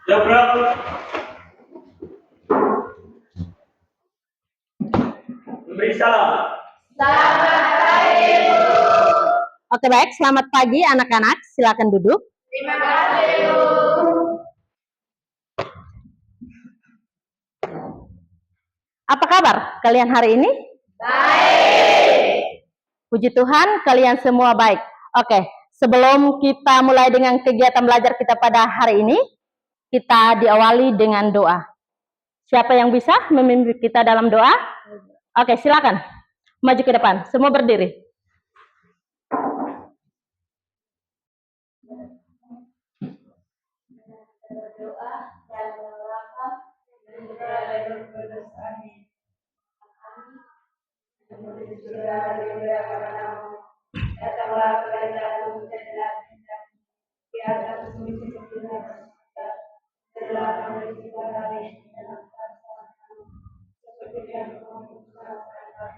Ya, bro. Beri salam. Oke, baik. Selamat pagi anak-anak. Silakan duduk. Terima kasih, Bu. Apa kabar kalian hari ini? Baik. Puji Tuhan, kalian semua baik. Oke, sebelum kita mulai dengan kegiatan belajar kita pada hari ini, kita diawali dengan doa. Siapa yang bisa memimpin kita dalam doa? Oke, silakan. Maju ke depan. Semua berdiri. Berdoa dan melapang datanglah keredaanmu dan datang di atas bumi setelah kami kita hari dalam seperti yang kamu lakukan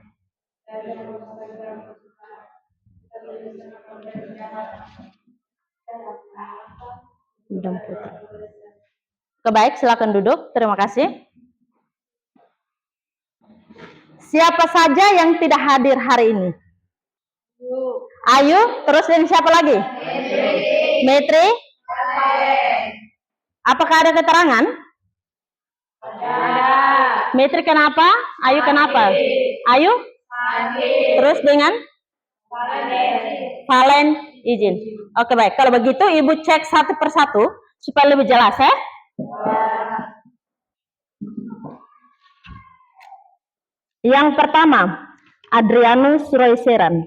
dan yang kamu Baik, silakan duduk. Terima kasih. Siapa saja yang tidak hadir hari ini? Ayu, terus dan siapa lagi? Metri. Apakah ada keterangan? ada. Metri kenapa? Ayu kenapa? Ayu? Terus dengan? Valen izin. Oke, baik. Kalau begitu Ibu cek satu persatu supaya lebih jelas ya. Yang pertama, Adrianus Royseran.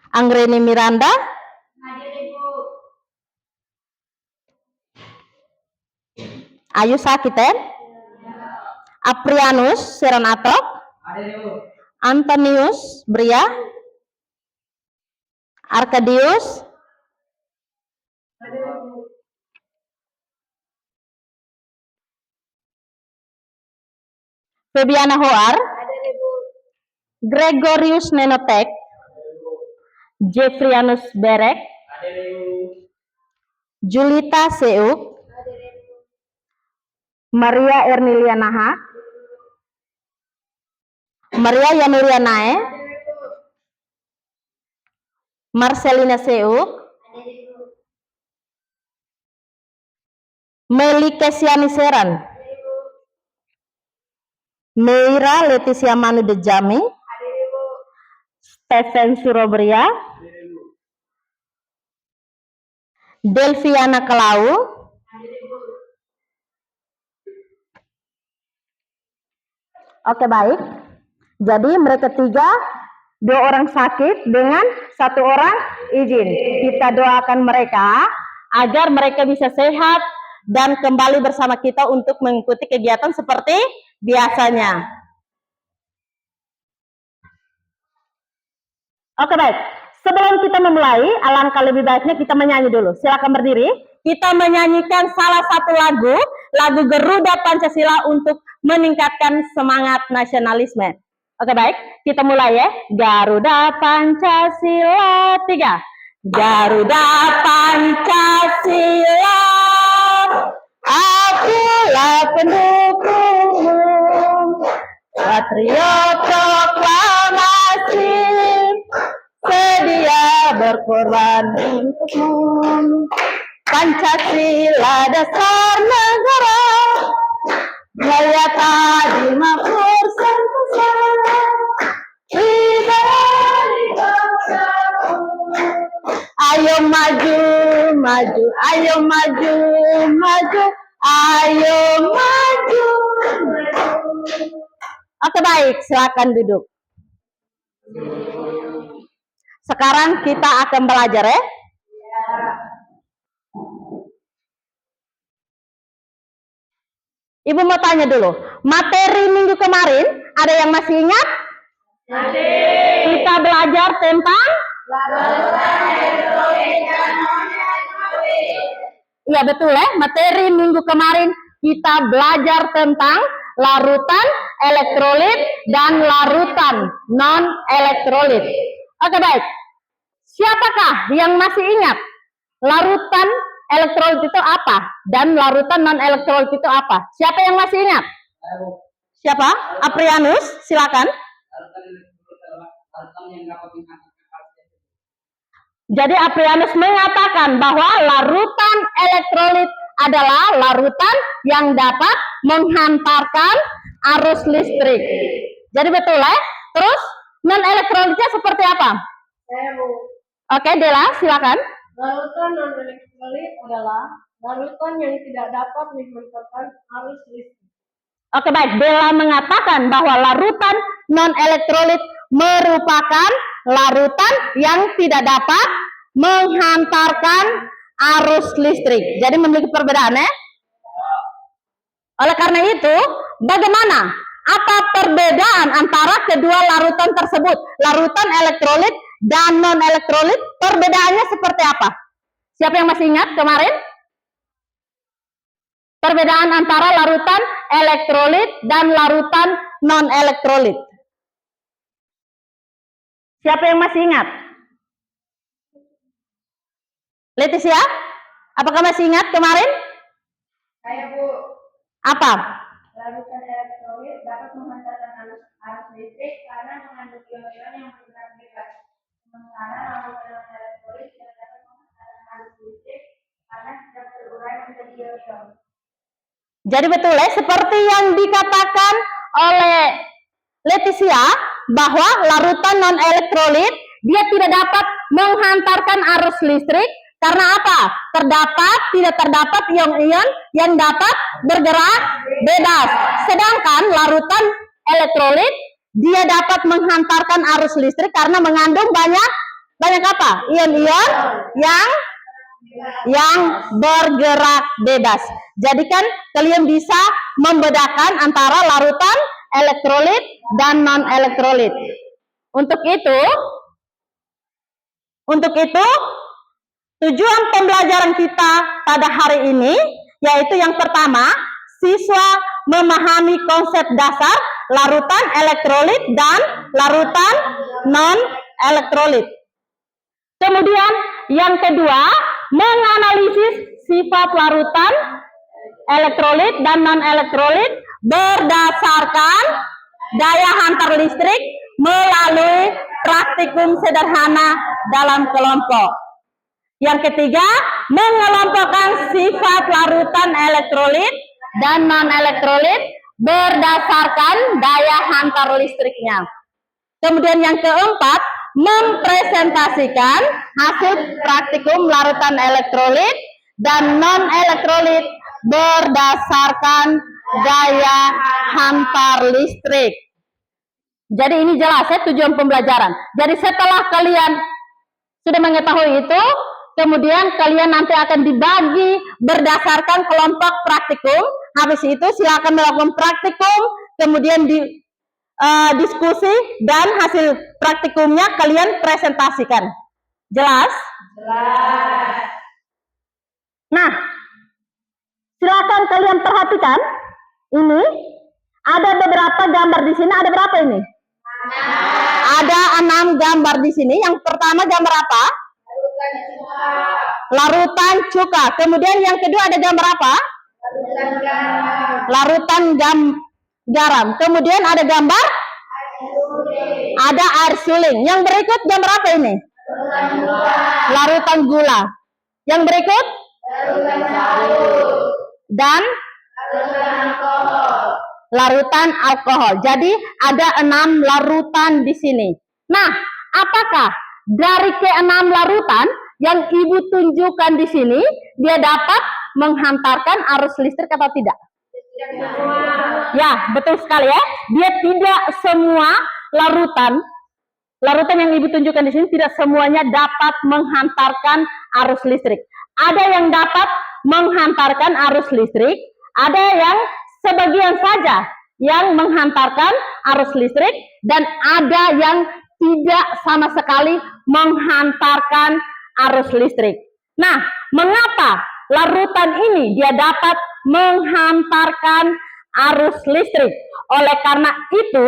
Anggreni Miranda. Hadir, Ibu. Ayu Sakiten. Aprianus Seranatok. Antonius Bria. Arkadius. Febiana Hoar. Hadir, Ibu. Gregorius Nenotek. Jeffrianus Berek. Julita Seuk. Hadir, Ibu. Maria Ernilia Naha. Maria Yanuria Nae. Hadir, Ibu. Marcelina Seuk. Hadir, Ibu. Meli Kesiani Seran. Hadir, Ibu. Meira Leticia Manu Dejami. Hadir, Ibu. Stephen Surobria. Delviana Kelau. Hadir, Ibu. Oke, baik. Jadi mereka tiga, 2 orang sakit dengan 1 orang izin. Kita doakan mereka agar mereka bisa sehat dan kembali bersama kita untuk mengikuti kegiatan seperti biasanya. Oke, baik. Sebelum kita memulai, alangkah lebih baiknya kita menyanyi dulu. Silakan berdiri. Kita menyanyikan salah satu lagu Garuda Pancasila untuk meningkatkan semangat nasionalisme. Oke, baik. Kita mulai ya. Garuda Pancasila 3. Garuda Pancasila, akulah pendukungmu, patriot proklamasi, sedia berkorban untukmu. Pancasila dasar negara, jaya tadi makmur sentosa, pribadi bangsaku. Ayo maju, maju, ayo maju, maju, ayo maju, maju. Oke, baik, silakan duduk. Sekarang kita akan belajar ya. Ibu mau tanya dulu, materi minggu kemarin ada yang masih ingat? Kita belajar tentang? Iya, betul ya, materi minggu kemarin kita belajar tentang larutan elektrolit dan larutan non-elektrolit. Oke, baik. Siapakah yang masih ingat larutan elektrolit itu apa? Dan larutan non-elektrolit itu apa? Siapa yang masih ingat? Siapa? Aprianus, silakan. Jadi Aprianus mengatakan bahwa larutan elektrolit adalah larutan yang dapat menghantarkan arus listrik. Jadi betul ya? Terus non-elektrolitnya seperti apa? Saya, Bu. Oke, Dela, silakan. Larutan non-elektrolit adalah larutan yang tidak dapat menghantarkan arus listrik. Oke, baik. Dela mengatakan bahwa larutan non-elektrolit merupakan larutan yang tidak dapat menghantarkan arus listrik. Jadi memiliki perbedaan ya? Oleh karena itu, bagaimana? Apa perbedaan antara kedua larutan tersebut? Larutan elektrolit dan non-elektrolit, perbedaannya seperti apa? Siapa yang masih ingat kemarin? Perbedaan antara larutan elektrolit dan larutan non-elektrolit. Siapa yang masih ingat? Leticia, apakah masih ingat kemarin? Saya, Bu. Apa? Larutan elektrolit dapat menghantarkan arus listrik karena mengandung ion-ion yang bergerak bebas. Sementara larutan non-elektrolit tidak dapat menghantarkan arus listrik karena tidak terurai menjadi ion-ion. Jadi betul ya, seperti yang dikatakan oleh Leticia, bahwa larutan non-elektrolit dia tidak dapat menghantarkan arus listrik karena apa? Tidak terdapat ion-ion yang dapat bergerak bebas. Sedangkan larutan elektrolit dia dapat menghantarkan arus listrik karena mengandung banyak apa? Ion-ion yang bergerak bebas. Jadi kan kalian bisa membedakan antara larutan elektrolit dan non-elektrolit. Untuk itu tujuan pembelajaran kita pada hari ini yaitu yang pertama, siswa memahami konsep dasar larutan elektrolit dan larutan non-elektrolit. Kemudian yang kedua, menganalisis sifat larutan elektrolit dan non-elektrolit berdasarkan daya hantar listrik melalui praktikum sederhana dalam kelompok. Yang ketiga, mengelompokkan sifat larutan elektrolit dan non-elektrolit berdasarkan daya hantar listriknya. Kemudian yang keempat, mempresentasikan hasil praktikum larutan elektrolit dan non-elektrolit berdasarkan daya hantar listrik. Jadi ini jelas ya tujuan pembelajaran. Jadi setelah kalian sudah mengetahui itu, kemudian kalian nanti akan dibagi berdasarkan kelompok praktikum. Habis itu silakan melakukan praktikum, kemudian diskusi dan hasil praktikumnya kalian presentasikan. Jelas? Jelas. Nah, silakan kalian perhatikan. Ini ada beberapa gambar di sini. Ada berapa ini? Ada 6 gambar di sini. Yang pertama gambar apa? Larutan cuka. Kemudian yang kedua ada gambar apa? Larutan garam. Kemudian ada gambar? Ada air suling. Yang berikut gambar apa ini? Larutan gula. Yang berikut? Dan larutan alkohol. Jadi ada 6 larutan di sini. Nah, apakah dari ke-6 larutan yang Ibu tunjukkan di sini dia dapat menghantarkan arus listrik atau tidak? Ya, betul sekali ya. Dia tidak semua larutan yang Ibu tunjukkan di sini tidak semuanya dapat menghantarkan arus listrik. Ada yang dapat menghantarkan arus listrik, ada yang sebagian saja yang menghantarkan arus listrik, dan ada yang tidak sama sekali menghantarkan arus listrik. Nah, mengapa larutan ini dia dapat menghantarkan arus listrik? Oleh karena itu,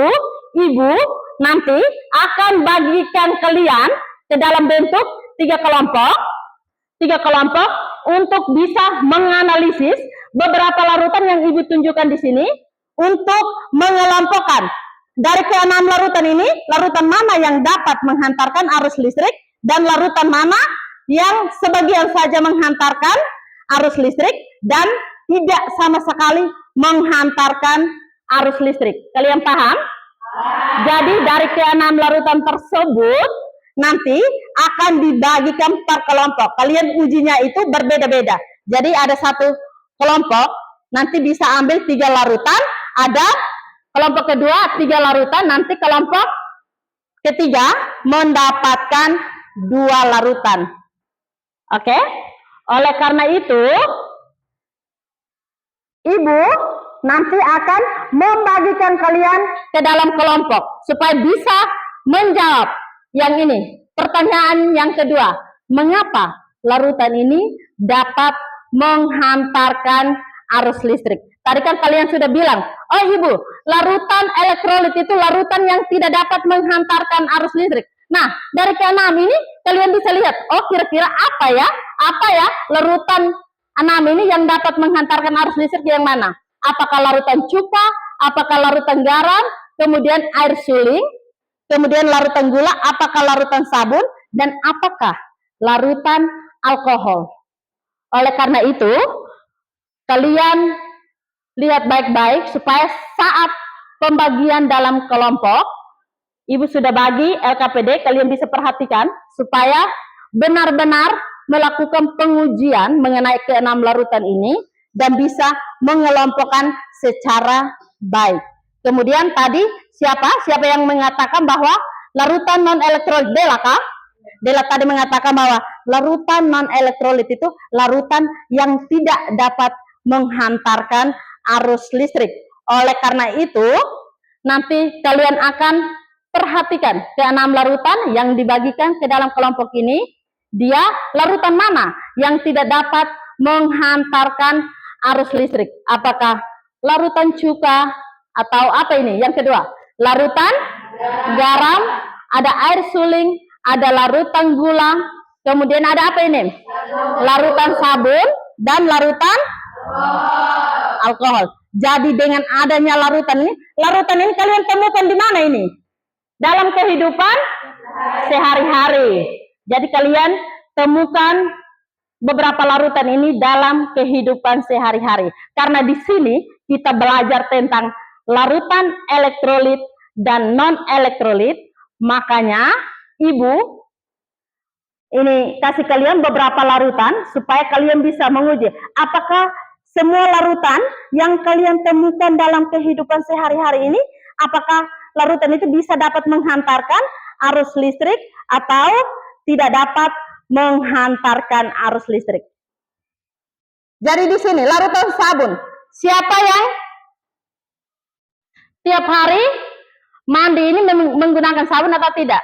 Ibu nanti akan bagikan kalian ke dalam bentuk 3 kelompok. 3 kelompok untuk bisa menganalisis beberapa larutan yang Ibu tunjukkan di sini untuk mengelompokkan dari ke-6 larutan ini, larutan mana yang dapat menghantarkan arus listrik dan larutan mana yang sebagian saja menghantarkan arus listrik dan tidak sama sekali menghantarkan arus listrik. Kalian paham? Jadi dari ke-6 larutan tersebut nanti akan dibagikan per kelompok. Kalian ujinya itu berbeda-beda. Jadi ada satu kelompok nanti bisa ambil 3 larutan, ada kelompok kedua 3 larutan, nanti kelompok ketiga mendapatkan 2 larutan. Oke? Oleh karena itu, Ibu nanti akan membagikan kalian ke dalam kelompok supaya bisa menjawab yang ini. Pertanyaan yang kedua, mengapa larutan ini dapat menghantarkan arus listrik? Tadi kan kalian sudah bilang, oh Ibu, larutan elektrolit itu larutan yang tidak dapat menghantarkan arus listrik. Nah, dari ke-6 ini kalian bisa lihat, oh kira-kira apa ya larutan 6 ini yang dapat menghantarkan arus listrik yang mana? Apakah larutan cuka, apakah larutan garam, kemudian air suling, kemudian larutan gula, apakah larutan sabun, dan apakah larutan alkohol. Oleh karena itu, kalian lihat baik-baik supaya saat pembagian dalam kelompok, Ibu sudah bagi LKPD, kalian bisa perhatikan supaya benar-benar melakukan pengujian mengenai ke-6 larutan ini dan bisa mengelompokkan secara baik. Kemudian tadi siapa yang mengatakan bahwa larutan non-elektrolit? Dela kah? Dela tadi mengatakan bahwa larutan non-elektrolit itu larutan yang tidak dapat menghantarkan arus listrik. Oleh karena itu, nanti kalian akan perhatikan ke-6 larutan yang dibagikan ke dalam kelompok ini, dia larutan mana yang tidak dapat menghantarkan arus listrik? Apakah larutan cuka atau apa ini? Yang kedua, larutan garam, ada air suling, ada larutan gula, kemudian ada apa ini? Larutan sabun dan larutan alkohol. Jadi dengan adanya larutan ini kalian temukan di mana ini? Dalam kehidupan sehari-hari. Jadi kalian temukan beberapa larutan ini dalam kehidupan sehari-hari. Karena di sini kita belajar tentang larutan elektrolit dan non-elektrolit. Makanya Ibu ini kasih kalian beberapa larutan supaya kalian bisa menguji apakah semua larutan yang kalian temukan dalam kehidupan sehari-hari ini, apakah larutan itu bisa dapat menghantarkan arus listrik atau tidak dapat menghantarkan arus listrik. Jadi di sini larutan sabun. Siapa yang tiap hari mandi ini menggunakan sabun atau tidak?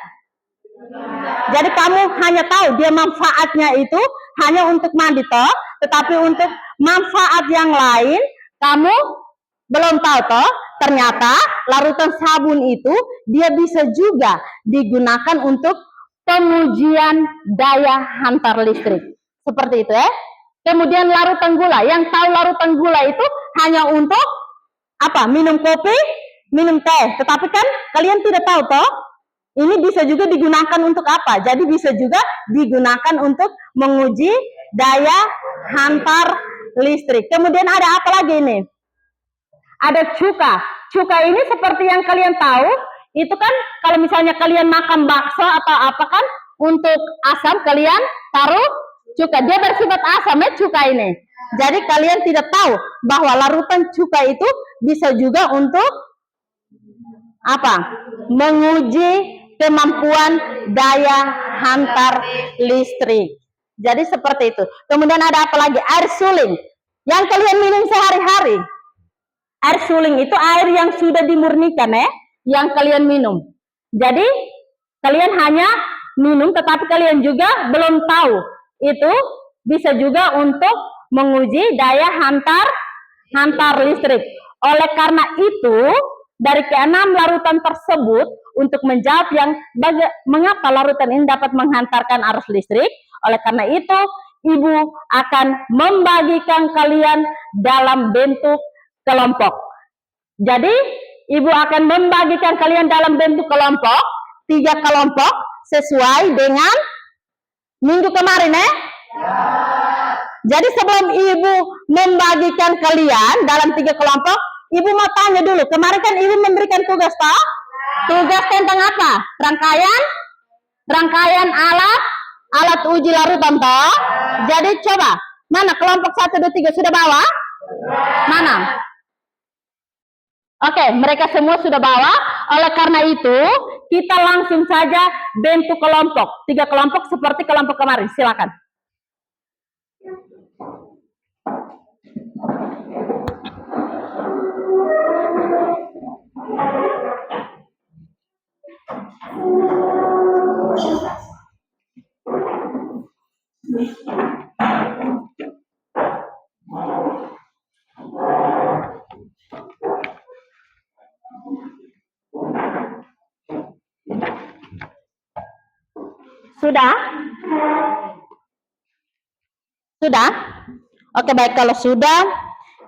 Jadi kamu hanya tahu dia manfaatnya itu hanya untuk mandi toh, tetapi untuk manfaat yang lain kamu belum tahu toh. Ternyata larutan sabun itu dia bisa juga digunakan untuk pengujian daya hantar listrik. Seperti itu ya. Kemudian larutan gula. Yang tahu larutan gula itu hanya untuk apa? Minum kopi, minum teh. Tetapi kan kalian tidak tahu toh. Ini bisa juga digunakan untuk apa? Jadi bisa juga digunakan untuk menguji daya hantar listrik. Kemudian ada apa lagi ini? Ada cuka. Cuka ini seperti yang kalian tahu, itu kan kalau misalnya kalian makan bakso atau apa kan, untuk asam kalian taruh cuka. Dia bersifat asam ya cuka ini. Jadi kalian tidak tahu bahwa larutan cuka itu bisa juga untuk apa? Menguji kemampuan daya hantar listrik. Jadi seperti itu. Kemudian ada apa lagi? Air suling. Yang kalian minum sehari-hari. Air suling itu air yang sudah dimurnikan ya, yang kalian minum. Jadi kalian hanya minum, tetapi kalian juga belum tahu itu bisa juga untuk menguji daya hantar listrik. Oleh karena itu, dari ke-6 larutan tersebut untuk menjawab yang mengapa larutan ini dapat menghantarkan arus listrik. Oleh karena itu, Ibu akan membagikan kalian dalam bentuk kelompok. Jadi, Ibu akan membagikan kalian dalam bentuk kelompok, 3 kelompok sesuai dengan minggu kemarin, ya. Jadi sebelum Ibu membagikan kalian dalam 3 kelompok, Ibu mau tanya dulu, kemarin kan Ibu memberikan tugas, toh? Tugas tentang apa? Rangkaian alat uji larutan, toh? Jadi coba, mana kelompok 1, 2, 3 sudah bawa? Mana? Oke, mereka semua sudah bawa. Oleh karena itu, kita langsung saja bentuk kelompok. 3 kelompok seperti kelompok kemarin. Silakan. Sudah? Sudah? Oke, baik. Kalau sudah,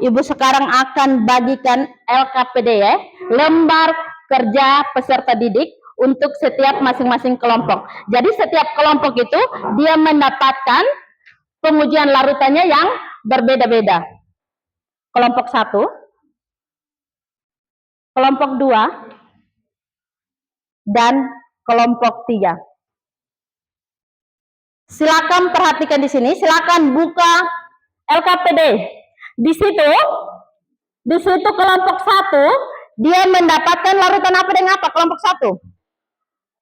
Ibu sekarang akan bagikan LKPD, ya, lembar kerja peserta didik untuk setiap masing-masing kelompok. Jadi setiap kelompok itu dia mendapatkan pengujian larutannya yang berbeda-beda. Kelompok 1, kelompok 2, dan kelompok 3. Silakan perhatikan di sini, silakan buka LKPD. Di situ kelompok 1 dia mendapatkan larutan apa dengan apa? Kelompok 1.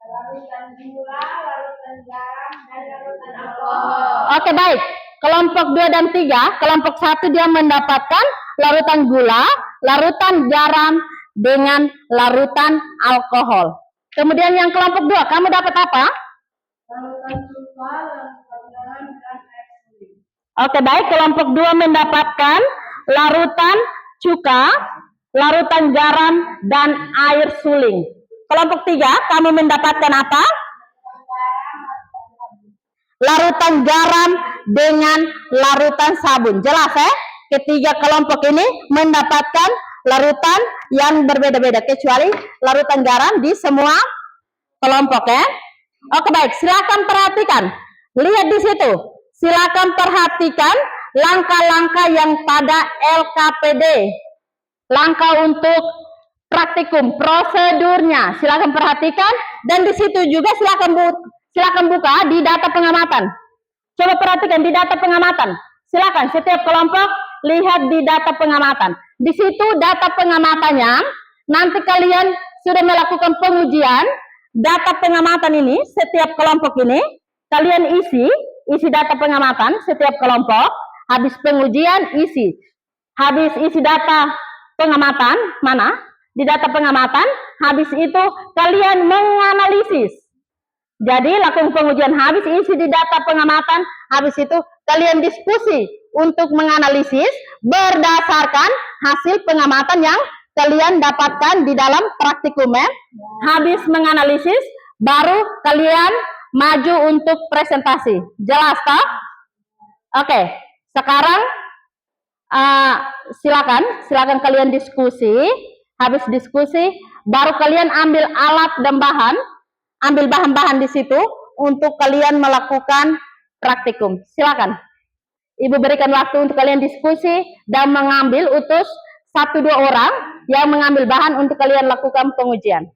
Larutan gula, larutan garam, dan larutan alkohol. Oke, baik. Kelompok 2 dan 3, kelompok 1 dia mendapatkan larutan gula, larutan garam, dengan larutan alkohol. Kemudian yang kelompok 2, kamu dapat apa? Larutan sulfa, larutan garam, dan air suling. Oke, baik. Kelompok 2 mendapatkan larutan cuka, larutan garam, dan air suling. Kelompok 3, kamu mendapatkan apa? Larutan garam dengan larutan sabun. Jelas, ya? Ketiga kelompok ini mendapatkan larutan yang berbeda-beda, kecuali larutan garam di semua kelompok, ya. Oke, baik. Silakan perhatikan. Lihat di situ. Silakan perhatikan langkah-langkah yang pada LKPD. Langkah untuk praktikum, prosedurnya. Silakan perhatikan, dan di situ juga silakan buka di data pengamatan. Coba perhatikan di data pengamatan. Silakan setiap kelompok lihat di data pengamatan. Di situ data pengamatannya, nanti kalian sudah melakukan pengujian. Data pengamatan ini, setiap kelompok ini, kalian isi data pengamatan setiap kelompok. Habis pengujian, isi. Habis isi data pengamatan, mana? Di data pengamatan, habis itu kalian menganalisis. Jadi, lakukan pengujian, habis isi di data pengamatan, habis itu kalian diskusi untuk menganalisis berdasarkan hasil pengamatan yang kalian dapatkan di dalam praktikum, ya. Habis menganalisis, baru kalian maju untuk presentasi. Jelas, toh? Oke, sekarang silakan kalian diskusi. Habis diskusi, baru kalian ambil alat dan bahan, ambil bahan-bahan di situ untuk kalian melakukan praktikum. Silakan. Ibu berikan waktu untuk kalian diskusi dan mengambil utus 1-2 orang yang mengambil bahan untuk kalian lakukan pengujian.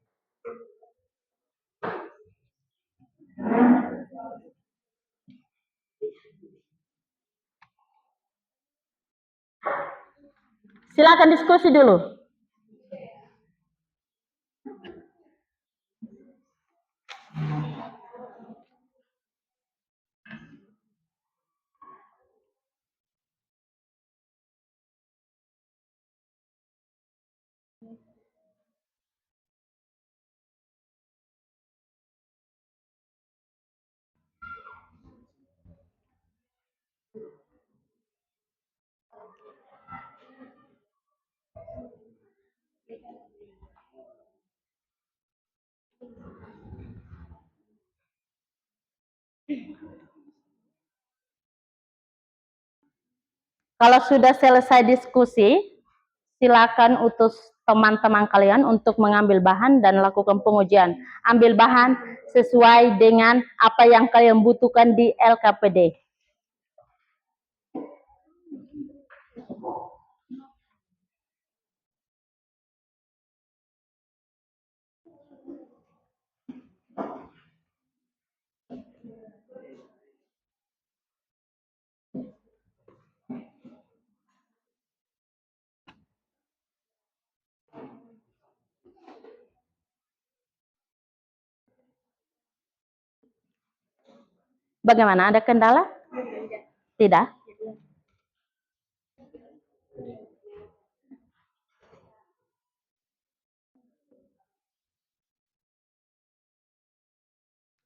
Silakan diskusi dulu. Kalau sudah selesai diskusi, silakan utus teman-teman kalian untuk mengambil bahan dan lakukan pengujian. Ambil bahan sesuai dengan apa yang kalian butuhkan di LKPD. Bagaimana? Ada kendala? Tidak?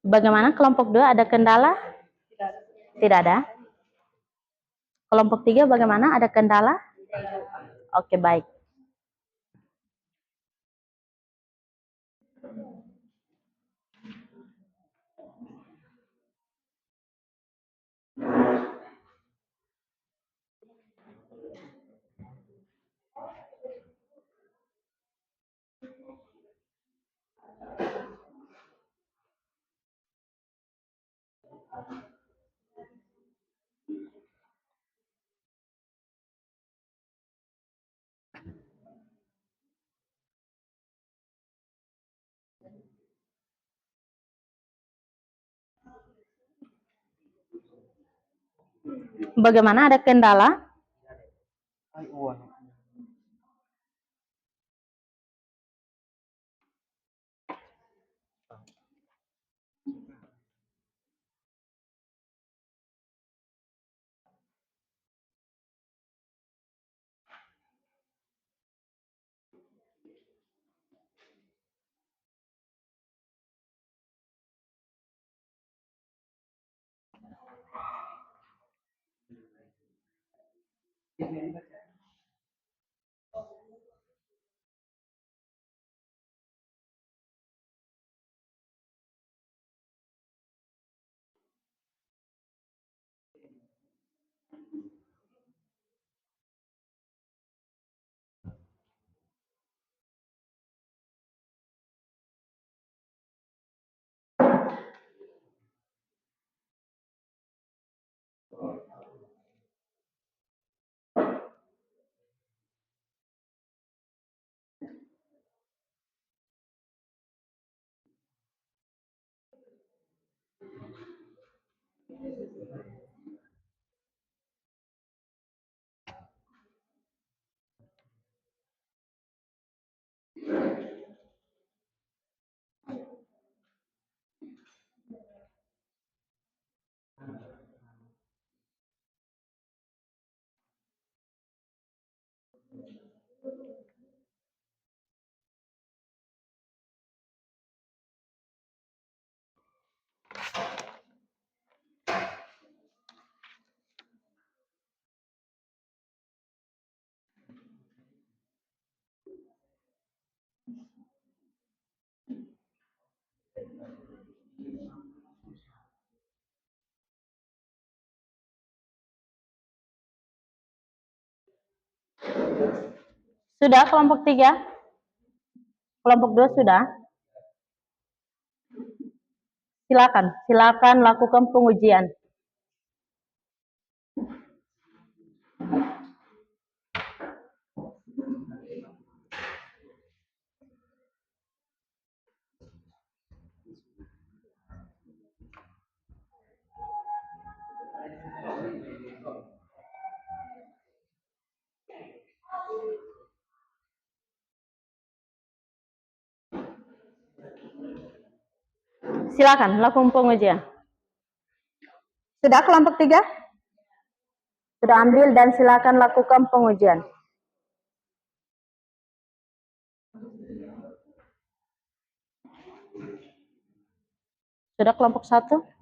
Bagaimana kelompok 2 ada kendala? Tidak ada. Kelompok 3 bagaimana? Ada kendala? Oke, baik. Bagaimana? Ada kendala? Sudah kelompok 3? Kelompok 2 sudah? Silakan lakukan pengujian. Silakan lakukan pengujian. Sudah kelompok 3? Sudah ambil dan silakan lakukan pengujian. Sudah kelompok 1?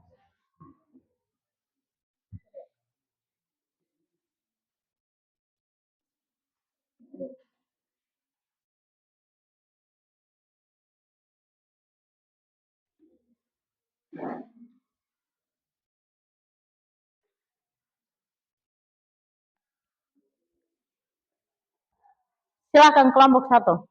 Silakan kelompok satu.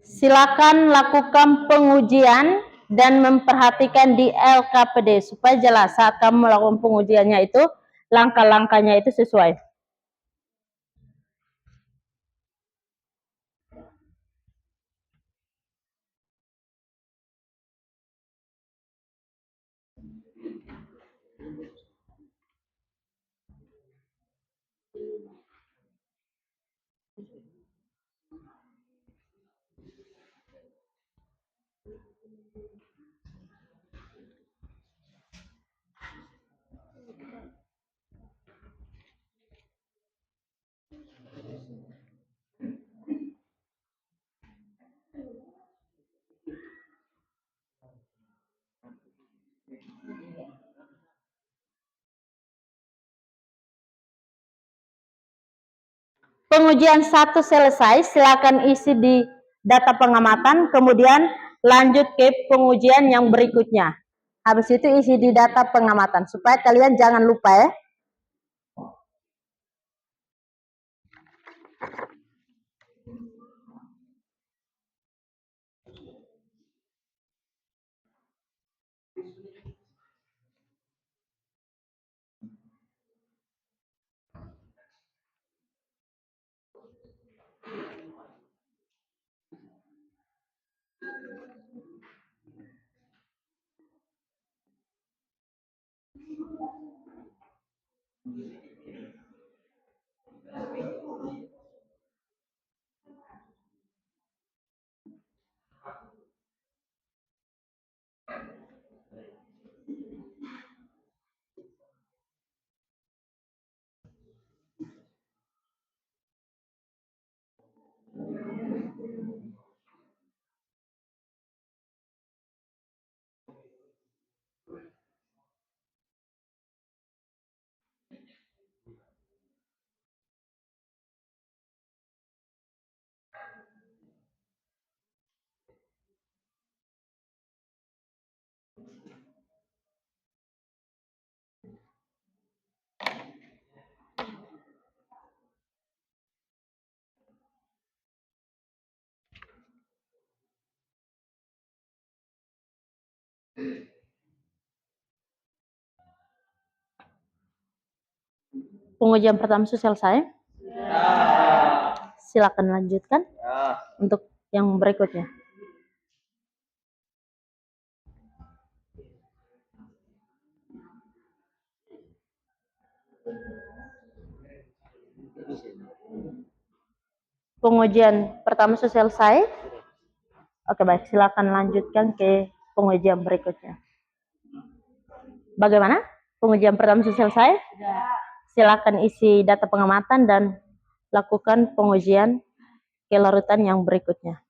Silakan lakukan pengujian dan memperhatikan di LKPD supaya jelas saat kamu melakukan pengujiannya itu langkah-langkahnya itu sesuai. Pengujian satu selesai, silakan isi di data pengamatan, kemudian lanjut ke pengujian yang berikutnya. Habis itu isi di data pengamatan, supaya kalian jangan lupa ya. Pengujian pertama sudah selesai. Silakan lanjutkan untuk yang berikutnya. Pengujian pertama sudah selesai. Oke, baik, silakan lanjutkan ke pengujian berikutnya. Bagaimana? Pengujian pertama sudah selesai? Silakan isi data pengamatan dan lakukan pengujian kelarutan yang berikutnya.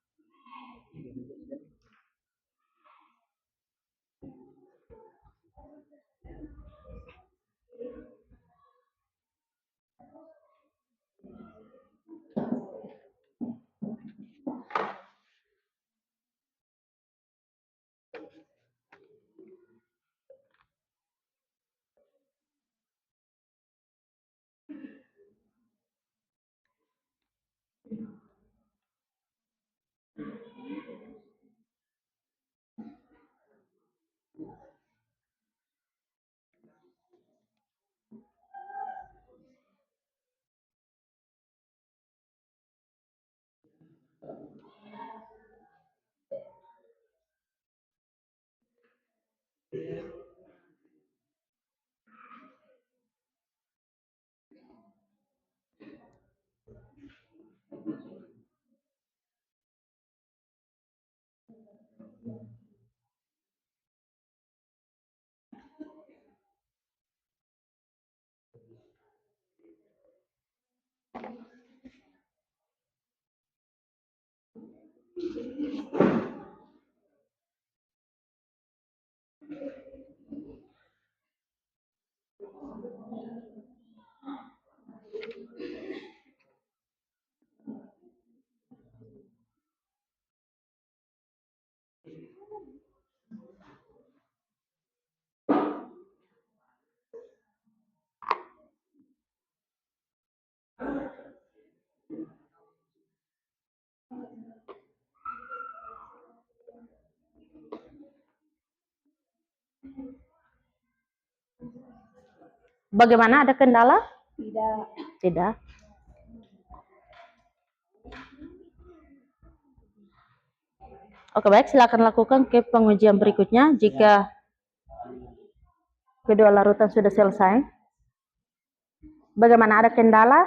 Bagaimana, ada kendala? Tidak. Tidak. Oke, baik, silakan lakukan ke pengujian berikutnya jika kedua larutan sudah selesai. Bagaimana, ada kendala?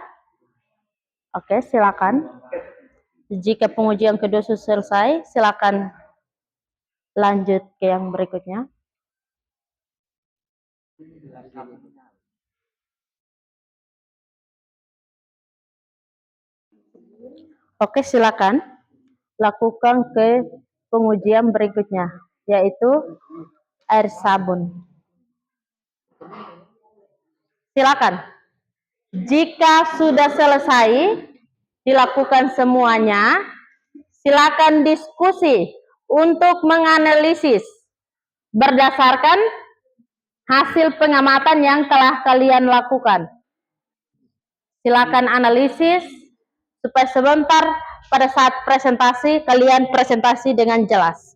Oke, silakan. Jika pengujian kedua sudah selesai, silakan lanjut ke yang berikutnya. Oke, silakan lakukan ke pengujian berikutnya, yaitu air sabun. Silakan. Jika sudah selesai dilakukan semuanya, silakan diskusi untuk menganalisis berdasarkan hasil pengamatan yang telah kalian lakukan. Silakan analisis supaya sebentar pada saat presentasi kalian presentasi dengan jelas.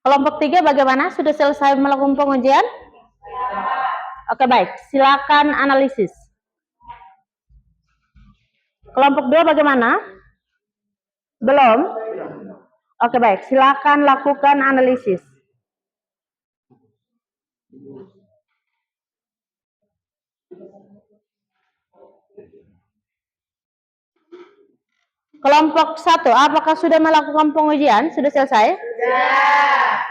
Kelompok 3 bagaimana? Sudah selesai melakukan pengujian? Oke, baik. Silakan analisis. Kelompok 2 bagaimana? Belum? Oke, baik. Silakan lakukan analisis. Kelompok 1, apakah sudah melakukan pengujian? Sudah selesai?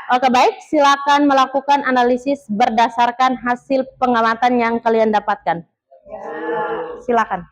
Oke, baik. Silakan melakukan analisis berdasarkan hasil pengamatan yang kalian dapatkan. Silakan.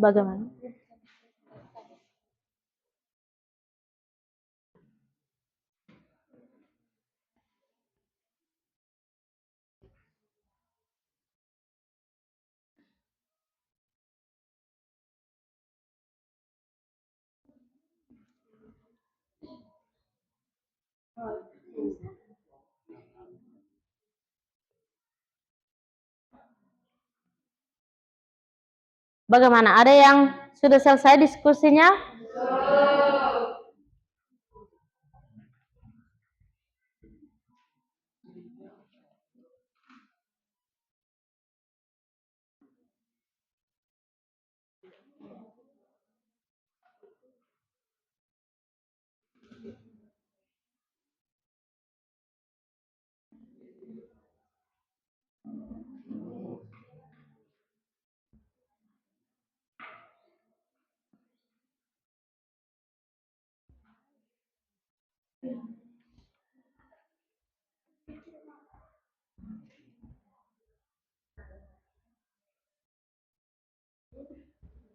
Bagaimana? Bagaimana? Ada yang sudah selesai diskusinya?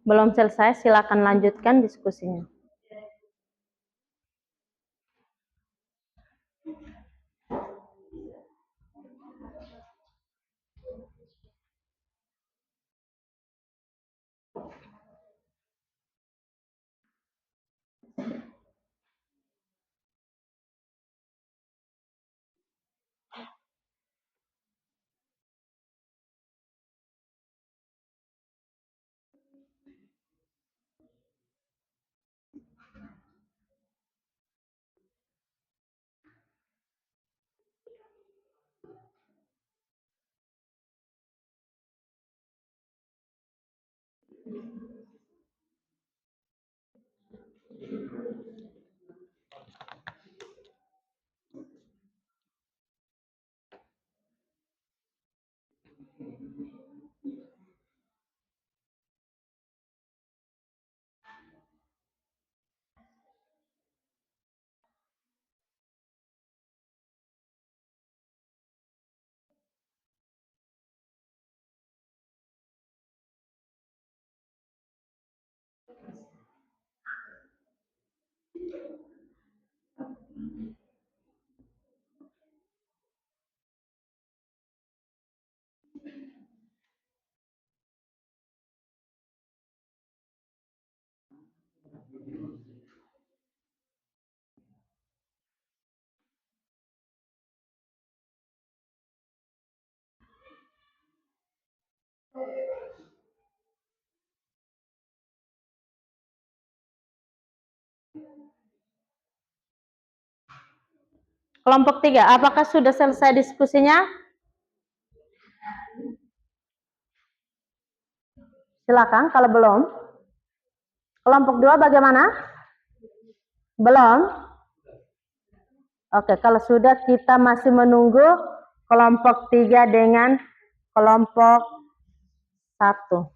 Belum selesai, silakan lanjutkan diskusinya. Kelompok 3, apakah sudah selesai diskusinya? Silakan kalau belum. Kelompok 2 bagaimana? Belum? Oke, kalau sudah kita masih menunggu kelompok 3 dengan kelompok 1.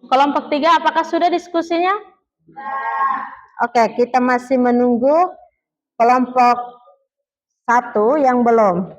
Kelompok 3, apakah sudah diskusinya? Oke, kita masih menunggu kelompok 1 yang belum.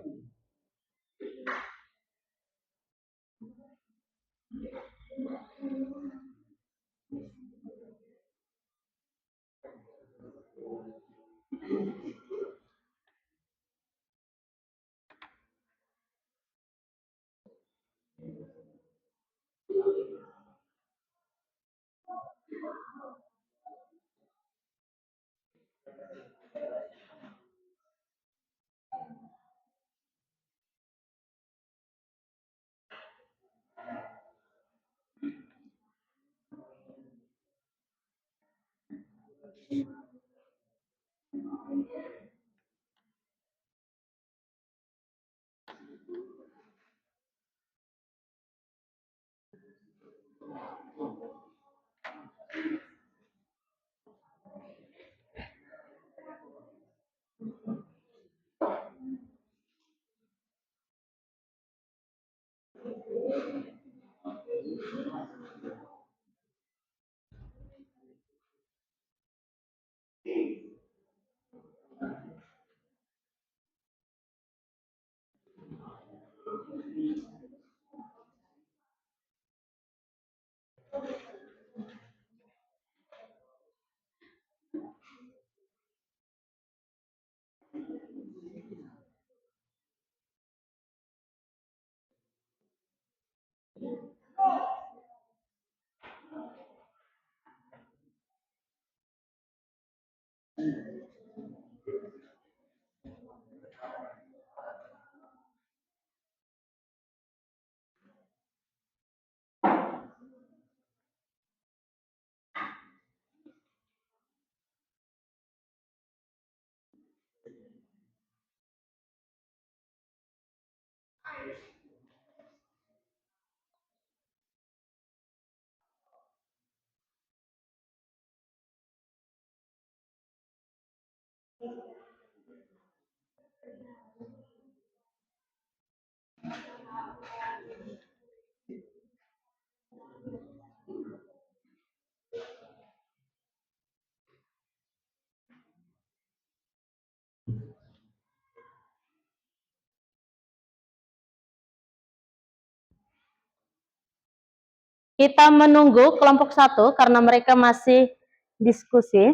Kita menunggu kelompok 1 karena mereka masih diskusi.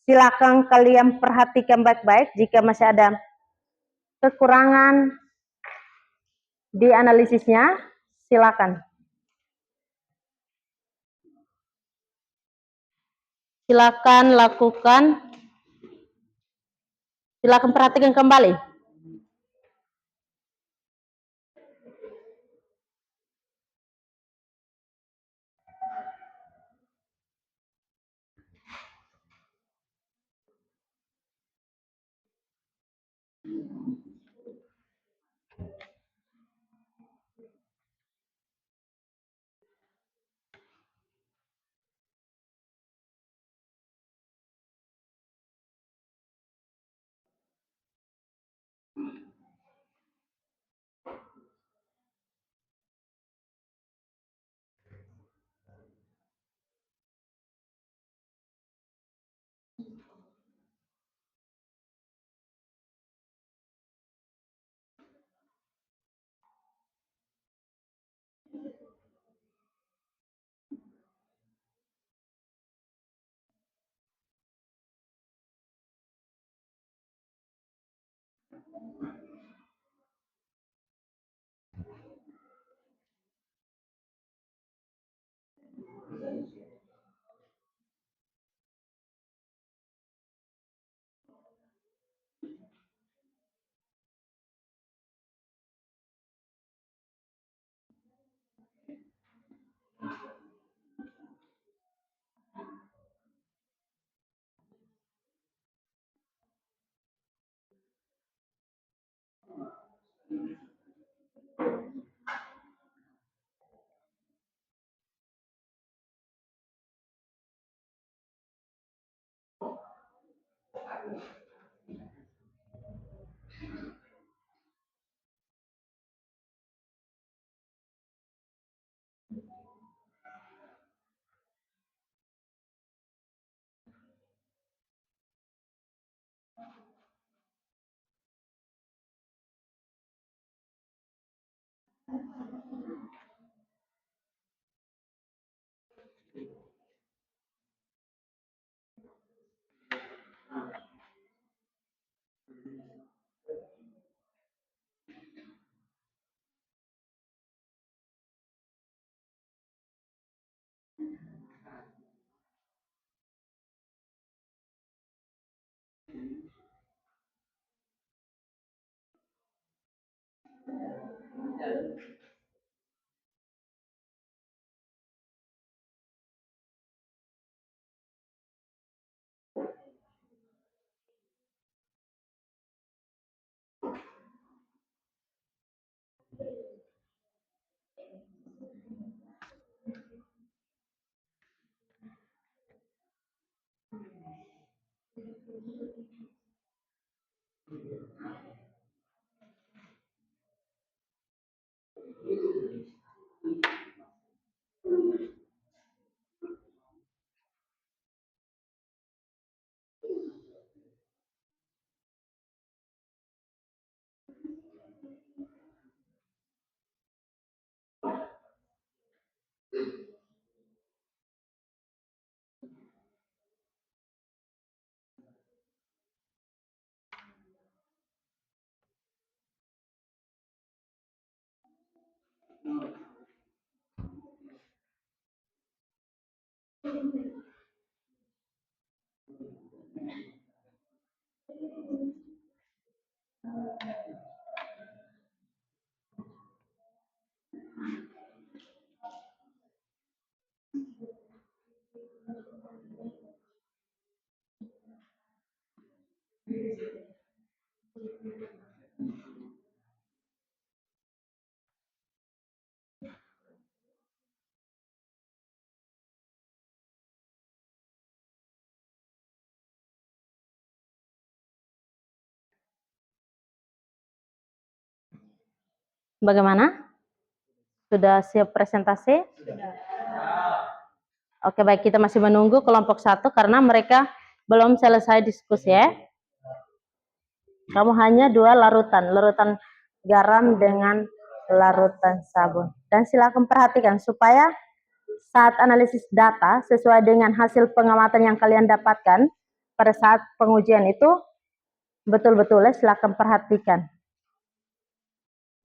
Silakan kalian perhatikan baik-baik. Jika masih ada kekurangan di analisisnya, silakan. Silakan lakukan. Silakan perhatikan kembali. Bagaimana? Sudah siap presentasi? Oke, baik, kita masih menunggu kelompok 1 karena mereka belum selesai diskusi ya. Kamu hanya 2 larutan garam dengan larutan sabun. Dan silakan perhatikan supaya saat analisis data sesuai dengan hasil pengamatan yang kalian dapatkan pada saat pengujian itu, betul-betul silakan perhatikan.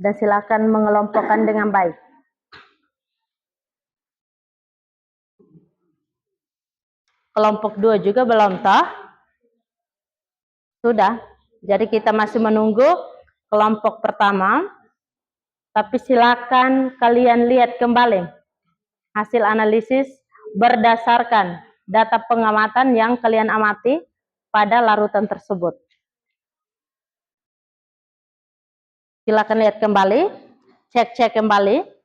Dan silakan mengelompokkan dengan baik. Kelompok 2 juga belum toh? Sudah. Jadi kita masih menunggu kelompok pertama. Tapi silakan kalian lihat kembali hasil analisis berdasarkan data pengamatan yang kalian amati pada larutan tersebut. Silakan lihat kembali, cek kembali.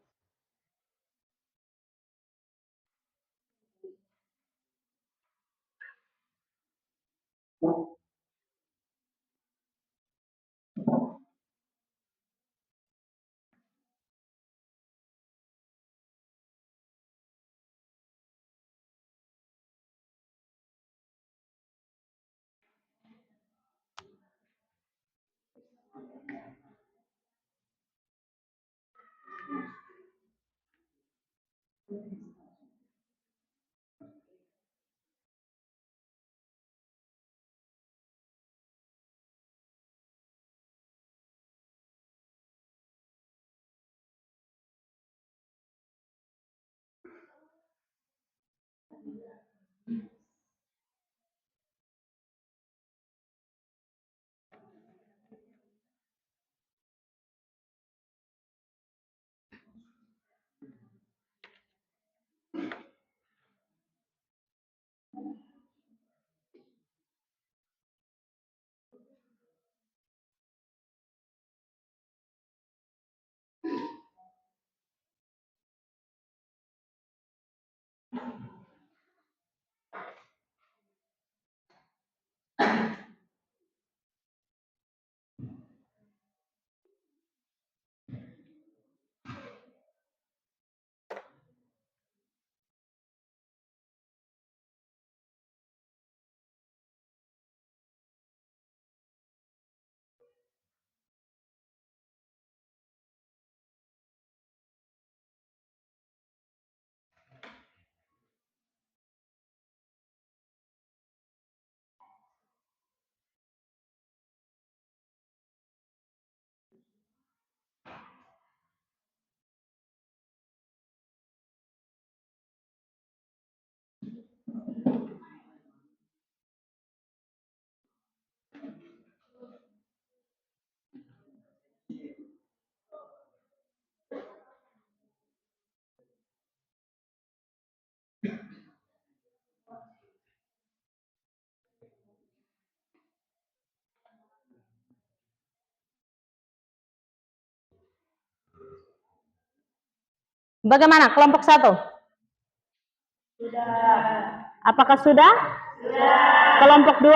Bagaimana kelompok 1? Sudah. Apakah sudah? Sudah. Kelompok 2?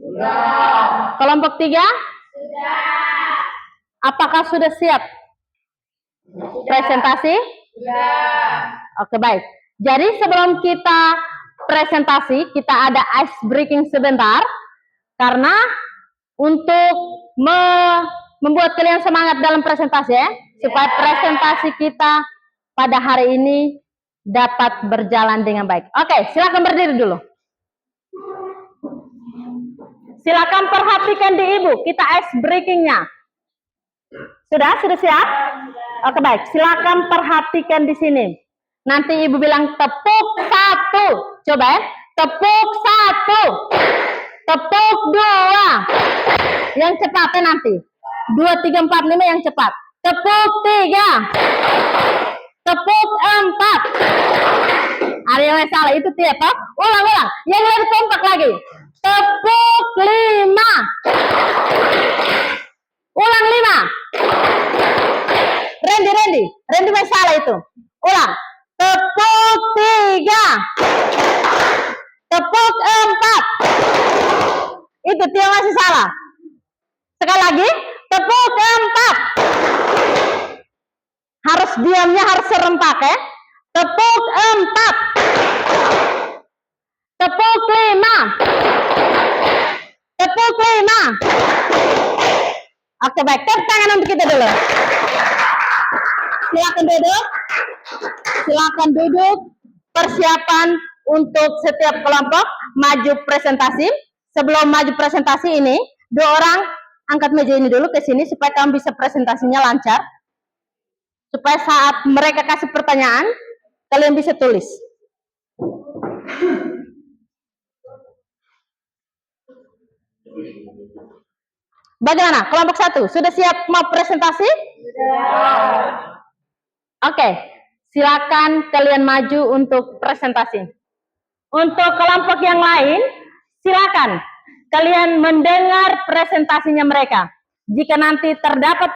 Sudah. Kelompok 3? Sudah. Apakah sudah siap presentasi? Sudah. Oke, baik. Jadi sebelum kita presentasi, kita ada ice breaking sebentar. Karena untuk membuat kalian semangat dalam presentasi ya, supaya presentasi kita pada hari ini dapat berjalan dengan baik. Oke, silakan berdiri dulu. Silakan perhatikan di ibu, kita ice breakingnya. Sudah siap? Oke, baik. Silakan perhatikan di sini. Nanti ibu bilang tepuk 1. Coba ya. Tepuk 1. Tepuk 2. Yang cepatnya nanti. 2, 3, 4, 5 yang cepat. Tepuk 3. Tepuk 4. Ada yang salah itu tiap. Ulang. Yang lebih kompak lagi. Tepuk 5. Ulang 5. Randy salah itu. Ulang. Tepuk 3. Tepuk 4. Itu Tio masih salah. Sekali lagi. Tepuk 4. Harus diamnya harus serempak ya. Tepuk 4. Tepuk 5. Tepuk 5. Oke, baik. Tepuk tangan untuk kita dulu. Silakan duduk. persiapan untuk setiap kelompok maju presentasi. Sebelum maju presentasi ini, dua orang angkat meja ini dulu ke sini supaya kamu bisa presentasinya lancar. Supaya saat mereka kasih pertanyaan, kalian bisa tulis. Bagaimana? Kelompok 1, sudah siap mau presentasi? Oke, silakan kalian maju untuk presentasi. Untuk kelompok yang lain, silakan kalian mendengar presentasinya mereka. Jika nanti terdapat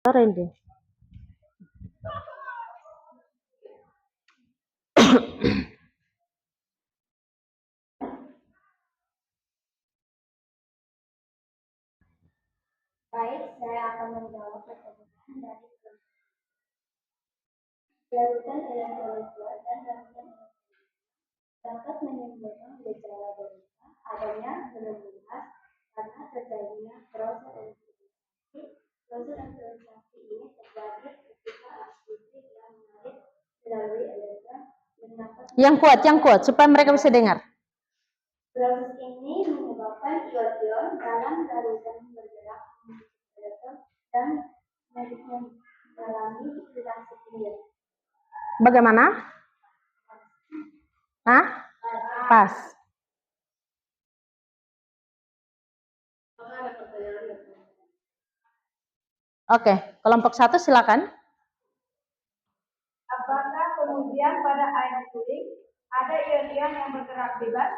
Randy. Baik, saya akan menjawab pertanyaan dari larutan elektrolit kuat dan larutan dapat menimbulkan gejala derita adanya penurunan karena terjadinya proses elektrifikasi. Proses elektrifikasi ini terjadi ketika arus listrik yang mengalir melalui elektron dan dapat Yang kuat, supaya mereka bisa dengar. proses ini menyebabkan ion-ion dalam larutan bergerak menuju elektron dan mengalami vibrasi tinggi. Bagaimana? Hah? Pas. Oke, kelompok 1 silakan. Apakah kemudian pada air suling ada ion-ion yang bergerak bebas?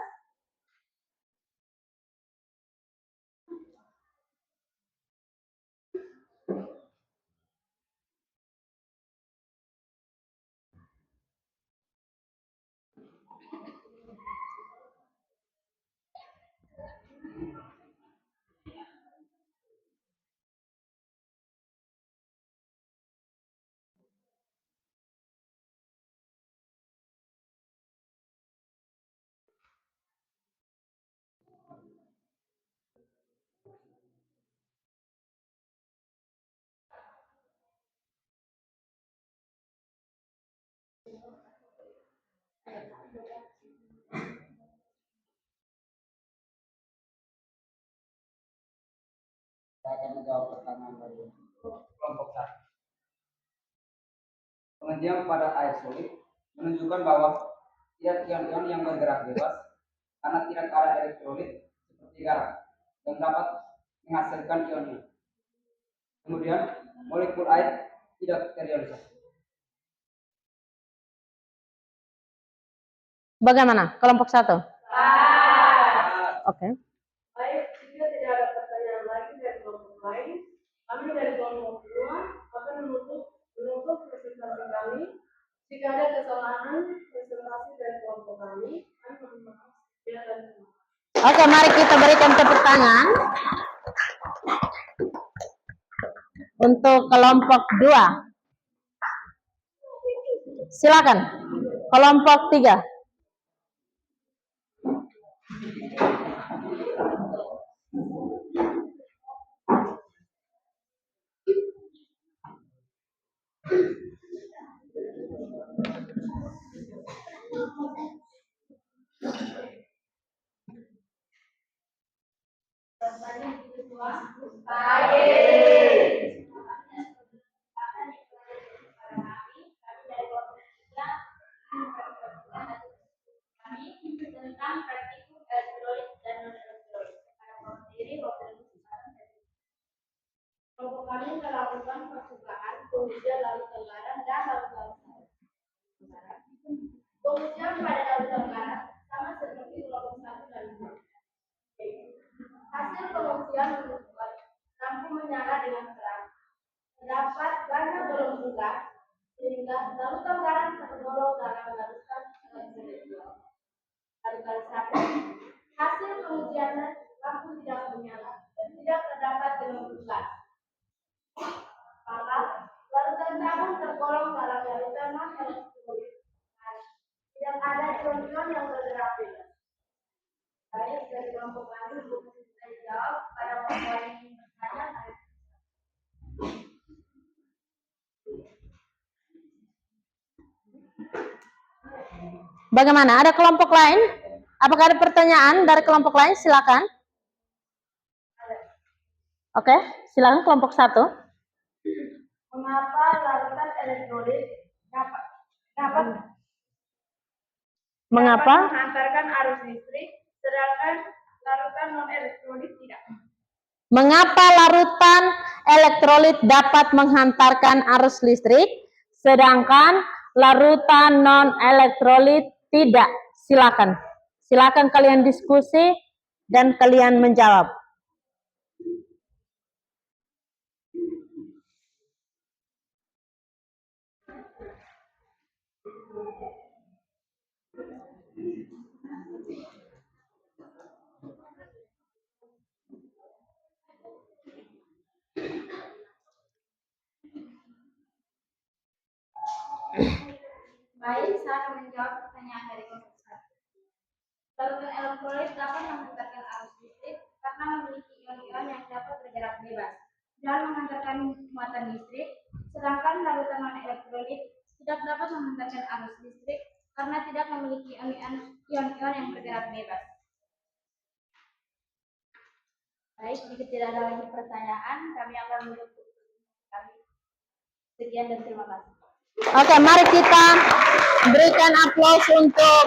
Saya akan menjawab pertanyaan dari kelompok 1. Pengertian pada air solid menunjukkan bahwa tidak ion-ion yang bergerak bebas karena tidak ada elektrolit seperti garam yang dapat menghasilkan ion-ion. Kemudian molekul air tidak terionisasi. Bagaimana? Kelompok 1. Oke. Baik, jika tidak ada pertanyaan lagi dari kelompok lain, kami dari kelompok 2 akan menutup presentasi kami. Jika ada kesalahan presentasi dari kelompok kami mohon maaf. Oke, mari kita berikan tepuk tangan untuk kelompok 2. Silakan. Kelompok 3. Tentang praktikum elektrolit dan non-elektrolit pada diri kelompok kami melakukan percobaan pengujian larutan garam dan larutan garam. Pengujian pada larutan garam sama seperti kelompok 1 dan 2. Hasil pengujian menunjukkan lampu menyala dengan terang. Terdapat banyak gelombang gas sehingga larutan garam tergolong dalam larutan elektrolit. Larutan 1. Hasil pengujiannya lampu tidak menyala dan tidak terdapat gelombang gas. Maka larutan sabun tergolong dalam larutan non-elektrolit. Tidak ada ion-ion yang bergerak bebas. Baik, dari kelompok kami bisa dijawab pada poin ini bertanya. Bagaimana? Ada kelompok lain? Apakah ada pertanyaan dari kelompok lain? Silakan. Oke, silakan kelompok 1. Mengapa larutan elektrolit dapat menghantarkan arus listrik, sedangkan larutan non-elektrolit tidak? Mengapa larutan elektrolit dapat menghantarkan arus listrik, sedangkan larutan non-elektrolit tidak? Silakan. Silakan kalian diskusi dan kalian menjawab. Baik, saya akan menjawab pertanyaan dari kelompok 1. Larutan elektrolit dapat menghantarkan arus listrik karena memiliki ion-ion yang dapat bergerak bebas dan menghantarkan muatan listrik, sedangkan larutan non-elektrolit tidak dapat menghantarkan arus listrik karena tidak memiliki ion-ion yang bergerak bebas. Baik, jika tidak ada lagi pertanyaan, kami akan menutup kami. Sekian dan terima kasih. Oke, mari kita berikan aplaus untuk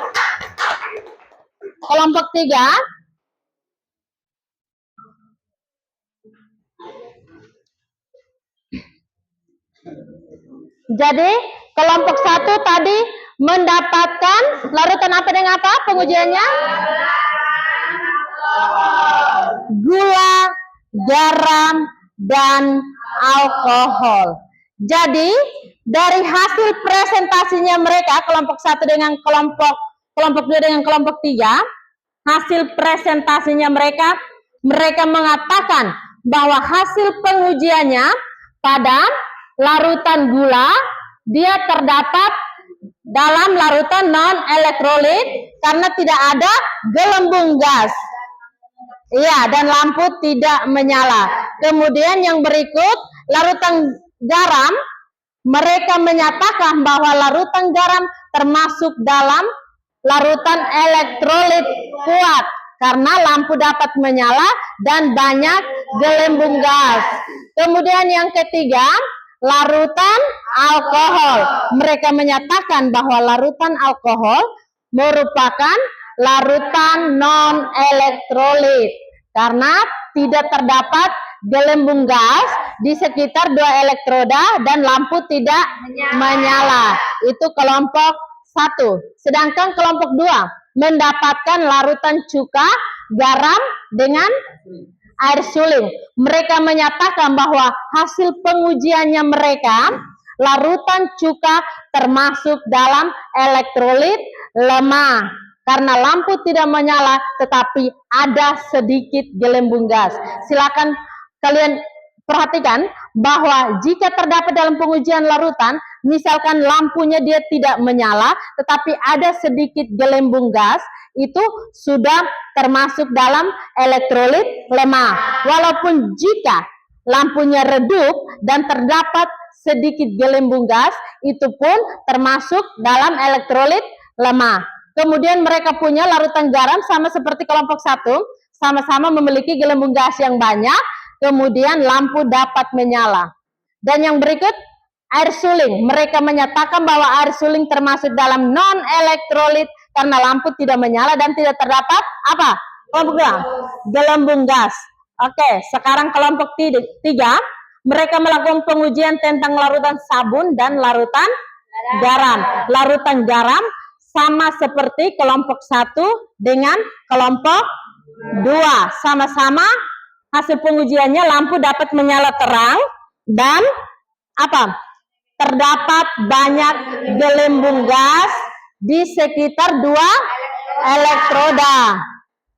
kelompok 3. Jadi kelompok 1 tadi mendapatkan larutan apa dengan apa pengujiannya? Gula, garam, dan alkohol. Jadi dari hasil presentasinya mereka kelompok 1 dengan kelompok 2 dengan kelompok 3, hasil presentasinya mereka mengatakan bahwa hasil pengujiannya pada larutan gula dia terdapat dalam larutan non elektrolit karena tidak ada gelembung gas. Iya, dan lampu tidak menyala. Kemudian yang berikut, larutan garam, mereka menyatakan bahwa larutan garam termasuk dalam larutan elektrolit kuat karena lampu dapat menyala dan banyak gelembung gas. Kemudian yang ketiga, larutan alkohol. Mereka menyatakan bahwa larutan alkohol merupakan larutan non-elektrolit karena tidak terdapat gelembung gas di sekitar 2 elektroda dan lampu tidak menyala. Itu kelompok 1. Sedangkan kelompok 2 mendapatkan larutan cuka, garam dengan air suling. Mereka menyatakan bahwa hasil pengujiannya mereka larutan cuka termasuk dalam elektrolit lemah karena lampu tidak menyala tetapi ada sedikit gelembung gas. Silakan kalian perhatikan bahwa jika terdapat dalam pengujian larutan, misalkan lampunya dia tidak menyala tetapi ada sedikit gelembung gas, itu sudah termasuk dalam elektrolit lemah. Walaupun jika lampunya redup dan terdapat sedikit gelembung gas, itu pun termasuk dalam elektrolit lemah. Kemudian mereka punya larutan garam sama seperti kelompok 1, sama-sama memiliki gelembung gas yang banyak, kemudian lampu dapat menyala. Dan yang berikut, air suling. Mereka menyatakan bahwa air suling termasuk dalam non-elektrolit karena lampu tidak menyala dan tidak terdapat apa? Kelompok 2, gelembung gas. Oke, sekarang kelompok 3, mereka melakukan pengujian tentang larutan sabun dan larutan garam. Larutan garam sama seperti kelompok 1 dengan kelompok 2. Sama-sama hasil pengujiannya lampu dapat menyala terang dan apa? Terdapat banyak gelembung gas di sekitar 2 elektroda.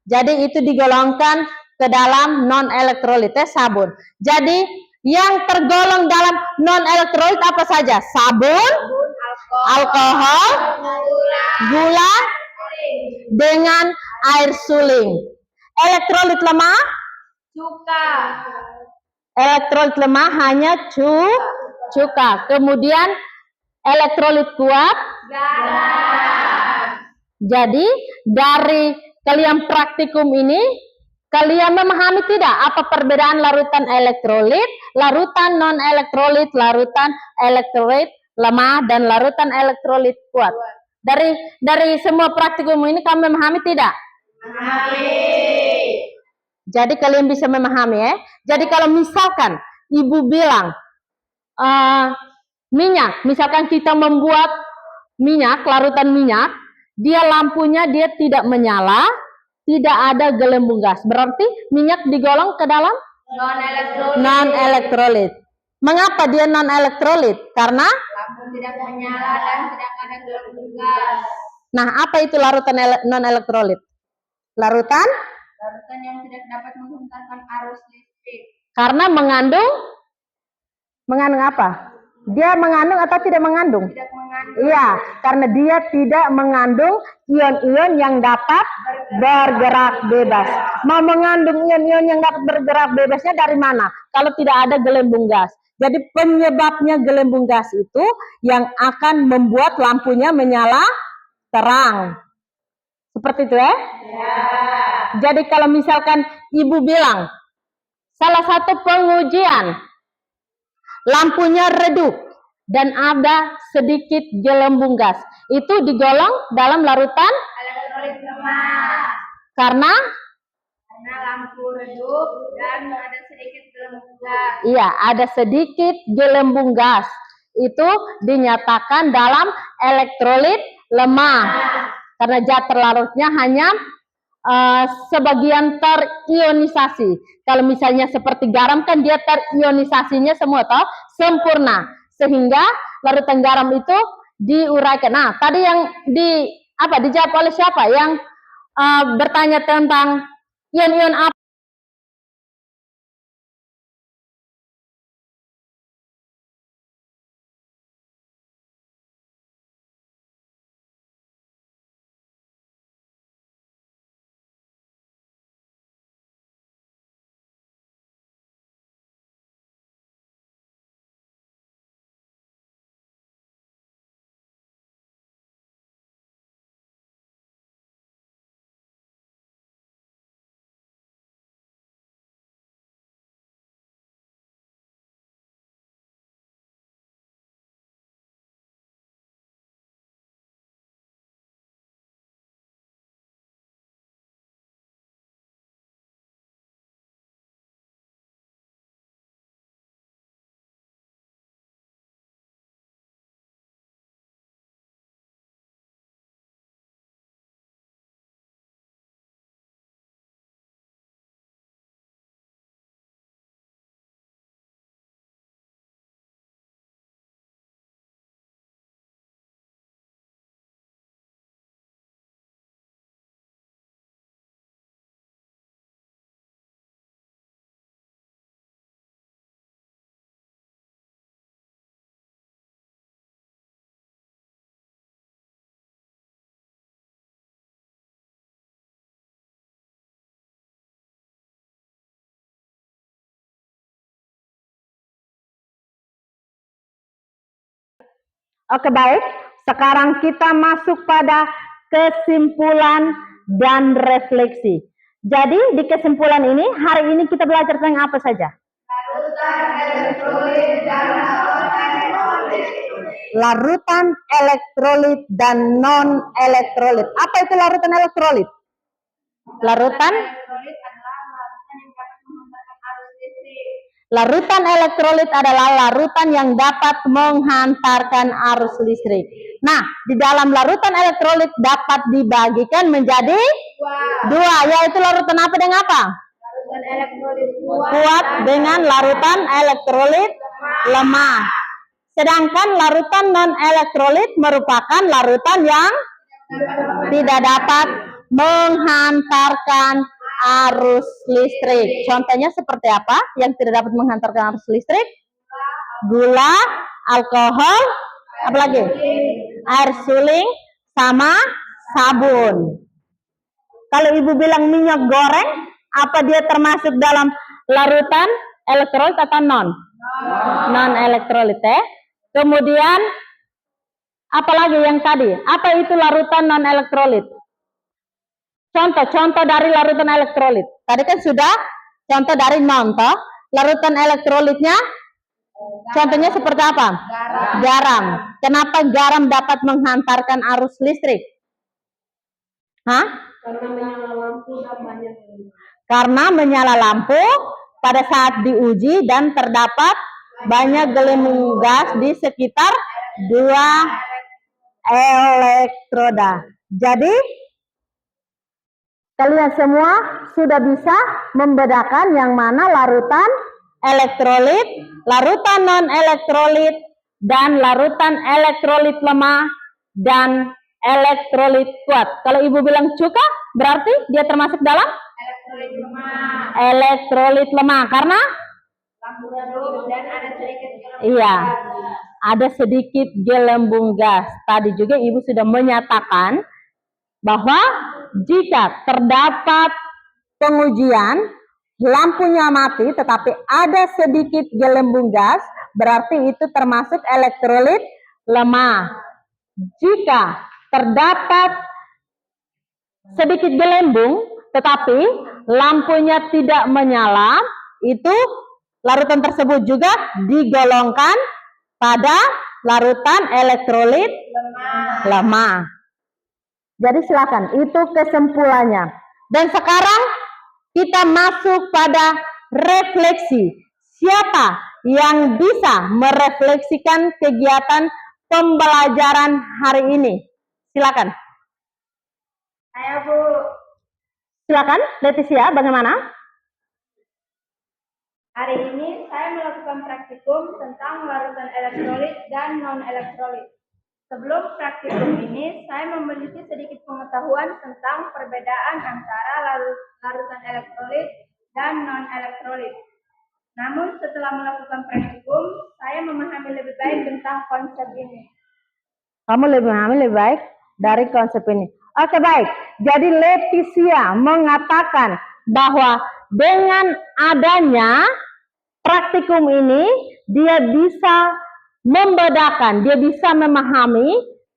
Jadi itu digolongkan ke dalam non-elektrolit sabun. Jadi yang tergolong dalam non-elektrolit apa saja? Sabun, alkohol, gula, dengan air suling. Elektrolit lemah? Cuka. Elektrolit lemah hanya cuka. Kemudian elektrolit kuat? Garam. Jadi dari kalian praktikum ini, kalian memahami tidak apa perbedaan larutan elektrolit, larutan non-elektrolit, larutan elektrolit lemah, dan larutan elektrolit kuat? Dari semua praktikum ini kamu memahami tidak? Memahami. Jadi kalian bisa memahami ya. Jadi kalau misalkan ibu bilang minyak, misalkan kita membuat minyak, larutan minyak, dia lampunya dia tidak menyala, tidak ada gelembung gas. Berarti minyak digolong ke dalam non-elektrolit. Mengapa dia non-elektrolit? Karena lampu tidak menyala dan tidak ada gelembung gas. nah, apa itu larutan non-elektrolit? Larutan yang tidak dapat menghantarkan arus listrik. karena mengandung apa? Dia mengandung atau tidak mengandung? Tidak mengandung. Iya, karena dia tidak mengandung ion-ion yang dapat bergerak bebas. Mau mengandung ion-ion yang dapat bergerak bebasnya dari mana? Kalau tidak ada gelembung gas. Jadi penyebabnya gelembung gas itu yang akan membuat lampunya menyala terang. Seperti itu ya? Jadi kalau misalkan ibu bilang, salah satu pengujian, lampunya redup dan ada sedikit gelembung gas, itu digolong dalam larutan Elektrolit lemah. karena Lampu redup dan ada sedikit gelembung gas. iya, ada sedikit gelembung gas. Itu dinyatakan dalam elektrolit lemah. Karena zat terlarutnya hanya sebagian terionisasi. Kalau misalnya seperti garam kan dia terionisasinya semua toh sempurna. Sehingga larutan garam itu diuraikan. Nah, tadi yang dijawab oleh siapa? Yang bertanya tentang ion-ion apa? Oke, baik. Sekarang kita masuk pada kesimpulan dan refleksi. Jadi di kesimpulan ini, hari ini kita belajar tentang apa saja? Larutan elektrolit dan non-elektrolit. Larutan elektrolit dan non-elektrolit. Apa itu larutan elektrolit? Larutan Elektrolit adalah larutan yang dapat menghantarkan arus listrik. Larutan elektrolit adalah larutan yang dapat menghantarkan arus listrik. Nah, di dalam larutan elektrolit dapat dibagikan menjadi dua, yaitu larutan apa dengan apa? Larutan elektrolit Kuat dengan larutan elektrolit lemah. Sedangkan larutan non-elektrolit merupakan larutan yang tidak dapat menghantarkan arus listrik. Contohnya seperti apa yang tidak dapat menghantarkan arus listrik? Gula, alkohol, apalagi? Air suling, sama sabun. Kalau ibu bilang minyak goreng, apa dia termasuk dalam larutan elektrolit atau non? Non-elektrolit ya. Kemudian, apalagi yang tadi? Apa itu larutan non-elektrolit? Contoh dari larutan elektrolit. Tadi kan sudah contoh dari non, toh. Larutan elektrolitnya, contohnya seperti apa? Garam. Kenapa garam dapat menghantarkan arus listrik? Hah? Karena menyala lampu dan banyak. Karena menyala lampu pada saat diuji dan terdapat banyak gelembung gas di sekitar dua elektroda. Jadi kalian semua sudah bisa membedakan yang mana larutan elektrolit, larutan non-elektrolit, dan larutan elektrolit lemah dan elektrolit kuat. Kalau ibu bilang cuka, berarti dia termasuk dalam elektrolit lemah. Elektrolit lemah karena Lampu redup dan ada sedikit gelembung iya. gas. ada sedikit gelembung gas. Tadi juga Ibu sudah menyatakan bahwa jika terdapat pengujian lampunya mati tetapi ada sedikit gelembung gas, berarti itu termasuk elektrolit lemah. Jika terdapat sedikit gelembung tetapi lampunya tidak menyala, itu larutan tersebut juga digolongkan pada larutan elektrolit lemah. Jadi silakan, itu kesimpulannya. Dan sekarang kita masuk pada refleksi. Siapa yang bisa merefleksikan kegiatan pembelajaran hari ini? Silakan. Saya, Bu. Silakan, Leticia, bagaimana? Hari ini saya melakukan praktikum tentang larutan elektrolit dan non-elektrolit. Sebelum praktikum ini, saya memiliki sedikit pengetahuan tentang perbedaan antara larutan elektrolit dan non-elektrolit. Namun setelah melakukan praktikum, saya memahami lebih baik tentang konsep ini. Kamu lebih memahami lebih baik dari konsep ini. Oke, baik. Jadi Leticia mengatakan bahwa dengan adanya praktikum ini, dia bisa membedakan, dia bisa memahami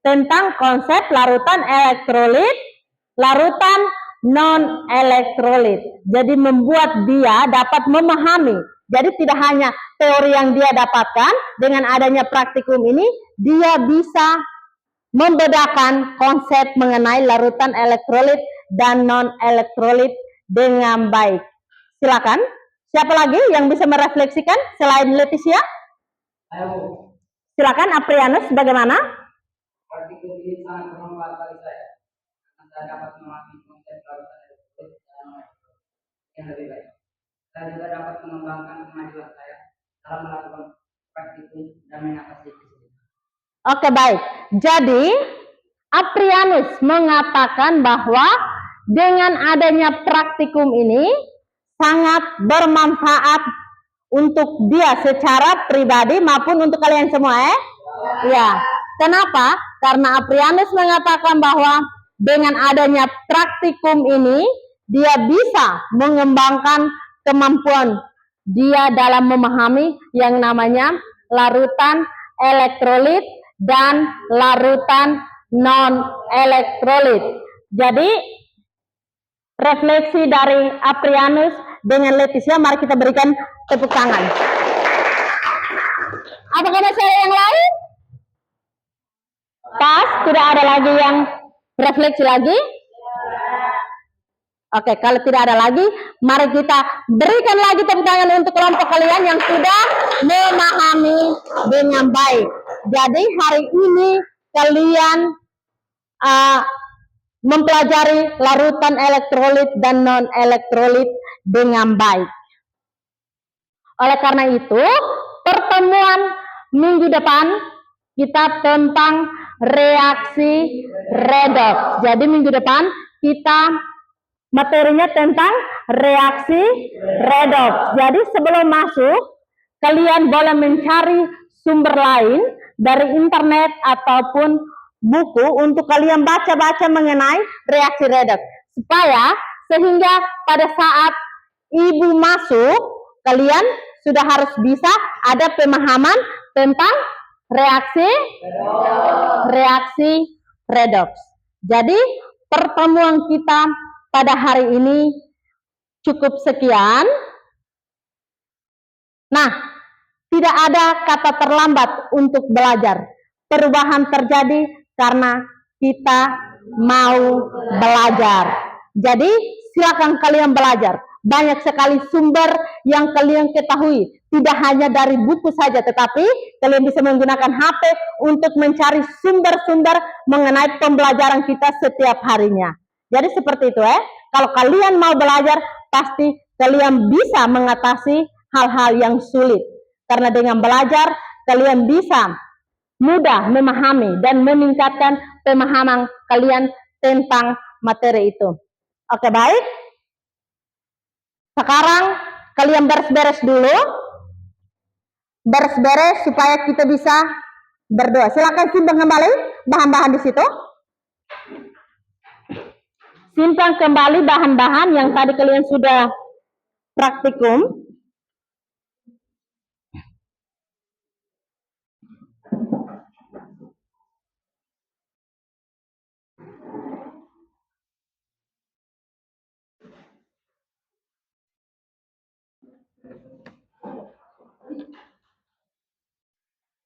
tentang konsep larutan elektrolit, larutan non-elektrolit. Jadi membuat dia dapat memahami. Jadi tidak hanya teori yang dia dapatkan, dengan adanya praktikum ini, dia bisa membedakan konsep mengenai larutan elektrolit dan non-elektrolit dengan baik. Silakan. Siapa lagi yang bisa merefleksikan selain Leticia? Ayo, Silakan Aprianus, bagaimana? praktikum ini sangat bermanfaat bagi saya. Karena saya dapat memahami konsep larutan elektrolit dan non-elektrolit yang lebih baik. Saya juga dapat mengembangkan kemajuan saya dalam melakukan praktikum dan mengatasi kesulitan. Oke, baik. Jadi Aprianus mengatakan bahwa dengan adanya praktikum ini sangat bermanfaat untuk dia secara pribadi maupun untuk kalian semua, ya. Kenapa? Karena Aprianus mengatakan bahwa dengan adanya praktikum ini dia bisa mengembangkan kemampuan dia dalam memahami yang namanya larutan elektrolit dan larutan non-elektrolit. Jadi refleksi dari Aprianus dengan Leticia, mari kita berikan tepuk tangan. Apakah masih ada yang lain? Pas, tidak ada lagi yang refleksi lagi? Oke, kalau tidak ada lagi, mari kita berikan lagi tepuk tangan untuk kelompok kalian yang sudah memahami dengan baik. Jadi hari ini kalian mempelajari larutan elektrolit dan non-elektrolit dengan baik. Oleh karena itu, pertemuan minggu depan kita tentang reaksi redoks. Jadi minggu depan kita materinya tentang reaksi redoks. Jadi sebelum masuk, kalian boleh mencari sumber lain dari internet ataupun buku untuk kalian baca-baca mengenai reaksi redoks. Supaya sehingga pada saat ibu masuk, kalian sudah harus bisa ada pemahaman tentang reaksi redoks. Jadi pertemuan kita pada hari ini cukup sekian. Nah, tidak ada kata terlambat untuk belajar. Perubahan terjadi karena kita mau belajar. Jadi silakan kalian belajar. Banyak sekali sumber yang kalian ketahui. Tidak hanya dari buku saja, tetapi kalian bisa menggunakan HP untuk mencari sumber-sumber mengenai pembelajaran kita setiap harinya. Jadi seperti itu Kalau kalian mau belajar, pasti kalian bisa mengatasi hal-hal yang sulit. Karena dengan belajar, kalian bisa mudah memahami dan meningkatkan pemahaman kalian tentang materi itu. Oke, baik. Sekarang kalian beres-beres dulu. Beres-beres supaya kita bisa berdoa. Silakan simpan kembali bahan-bahan di situ. Simpan kembali bahan-bahan yang tadi kalian sudah praktikum.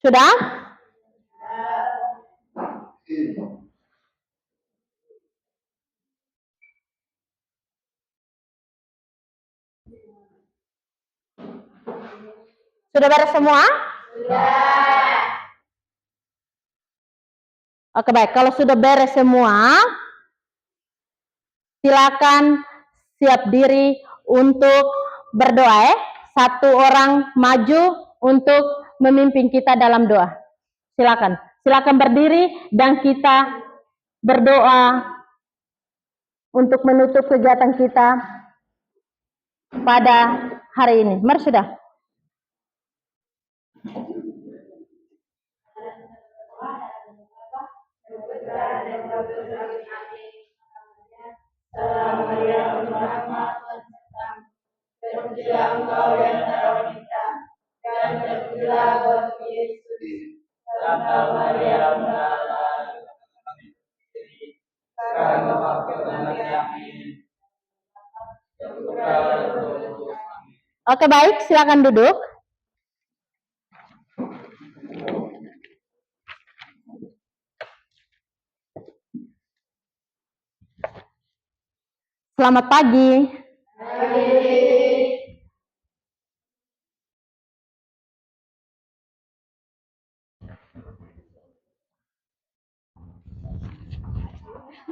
Sudah? Sudah beres semua? Oke, baik. Kalau sudah beres semua, silakan siap diri untuk berdoa. Satu orang maju untuk memimpin kita dalam doa. Silakan. Silakan berdiri dan kita berdoa untuk menutup kegiatan kita pada hari ini. Mari sudah. Oke, baik, silakan duduk. Selamat pagi.